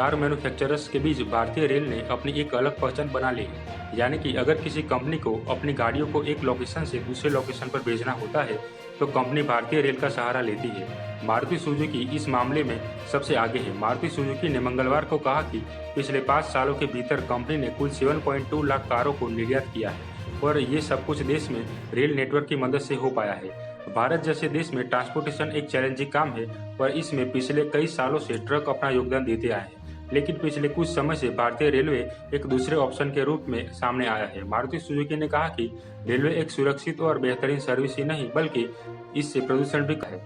Car manufacturers के बीच भारतीय rail ने अपनी एक अलग पहचान बना ली है। यानी कि अगर किसी कंपनी को अपनी गाड़ियों को एक लोकेशन से दूसरे लोकेशन पर भेजना होता है तो कंपनी भारतीय रेल का सहारा लेती है। मारुति सुजुकी इस मामले में सबसे आगे है। मारुति सुजुकी ने मंगलवार को कहा कि पिछले 5 सालों के भीतर कंपनी ने कुल 7.2 लाख कारों को निर्यात किया है और ये सब कुछ देश में रेल नेटवर्क की मदद से हो पाया है। भारत जैसे देश में ट्रांसपोर्टेशन एक चैलेंजिंग काम है और इसमें पिछले कई सालों से ट्रक अपना योगदान देते आए हैं। लेकिन पिछले कुछ समय से भारतीय रेलवे एक दूसरे ऑप्शन के रूप में सामने आया है। मारुति सुजुकी ने कहा कि रेलवे एक सुरक्षित और बेहतरीन सर्विस ही नहीं बल्कि इससे प्रदूषण भी है।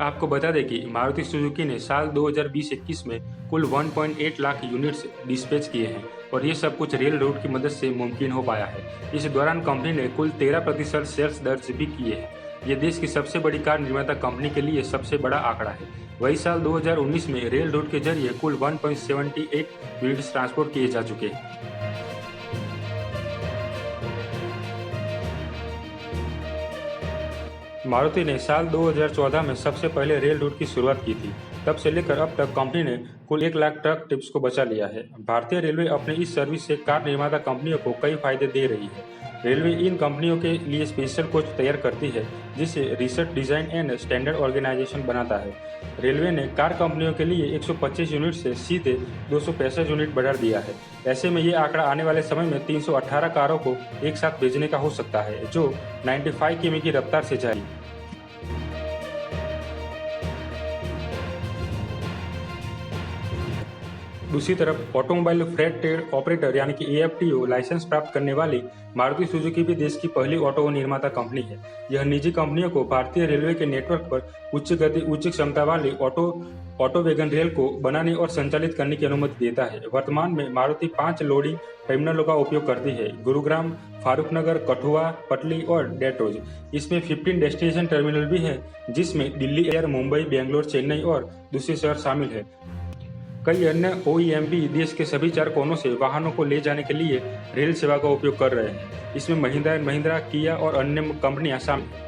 आपको बता दें कि मारुति सुजुकी ने साल 2020-21 में कुल 1.8 लाख यूनिट्स डिस्पैच किए हैं और ये सब कुछ रेल रूट की मदद से मुमकिन हो पाया है। इस दौरान कंपनी ने कुल 13% सेल्स दर्ज भी किए हैं। ये देश की सबसे बड़ी कार निर्माता कंपनी के लिए सबसे बड़ा आंकड़ा है। वही साल 2019 में रेल रूट के जरिए कुल 1.78 यूनिट्स ट्रांसपोर्ट किए जा चुके हैं। मारुति ने साल 2014 में सबसे पहले रेल रूट की शुरुआत की थी। तब से लेकर अब तक कंपनी ने कुल 1 लाख ट्रक ट्रिप्स को बचा लिया है। भारतीय रेलवे अपने इस सर्विस से कार निर्माता कंपनियों को कई फायदे दे रही है। रेलवे इन कंपनियों के लिए स्पेशल कोच तैयार करती है जिसे research design and standard organisation बनाता है। रेलवे ने कार कंपनियों के लिए 125 यूनिट से सीधे 265 यूनिट बढ़ा दिया है। ऐसे में ये आंकड़ा आने वाले समय में 318 कारों को एक साथ भेजने का हो सकता है जो 95 किमी की रफ्तार से जाएगी। दूसरी तरफ ऑटोमोबाइल फ्रेट ट्रेड ऑपरेटर यानी कि AFTO लाइसेंस प्राप्त करने वाली मारुति सुजुकी भी देश की पहली ऑटो निर्माता कंपनी है। यह निजी कंपनियों को भारतीय रेलवे के नेटवर्क पर उच्च गति उच्च क्षमता वाली ऑटो वैगन रेल को बनाने और संचालित करने की अनुमति देता है। वर्तमान में मारुति 5 लोडिंग टर्मिनलों का उपयोग करती है: गुरुग्राम, फारूकनगर, कठुआ, पटली और डेट्रोज। इसमें 15 डेस्टिनेशन टर्मिनल भी है जिसमें दिल्ली एयर, मुंबई, बेंगलोर, चेन्नई और दूसरे शहर शामिल है। कई अन्य OEM भी देश के सभी 4 कोनों से वाहनों को ले जाने के लिए रेल सेवा का उपयोग कर रहे हैं। इसमें महिंद्रा एंड महिंद्रा, किया और अन्य कंपनियां शामिल हैं।